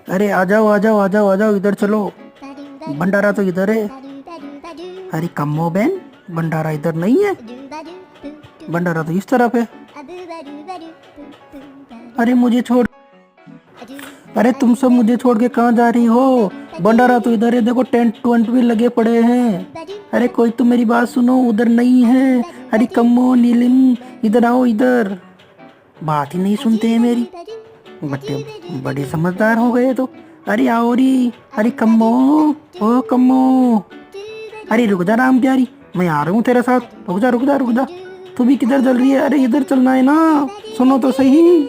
अरे आ जाओ आ जाओ आ जाओ आ जाओ, इधर चलो। भंडारा तो इधर है। अरे कम्मो बहन, भंडारा इधर नहीं है, भंडारा तो इस तरफ है। अरे मुझे छोड़, अरे तुम सब मुझे छोड़ के कहाँ जा रही हो? भंडारा तो इधर है, देखो टेंट वेंट भी लगे पड़े हैं। अरे कोई तो मेरी बात सुनो, उधर नहीं है। अरे कम्मो नीलिम, इधर आओ इधर। बात ही नहीं सुनते हैं मेरी, बट्टे बड़े समझदार हो गए तो। अरे आओ री, अरे कम्मो, ओ कम्मो। अरे रुक जा राम प्यारी, मैं आ रहा हूँ तेरे साथ। रुक जा रुक जा रुक जा। तू भी किधर चल रही है? अरे इधर चलना है ना, सुनो तो सही।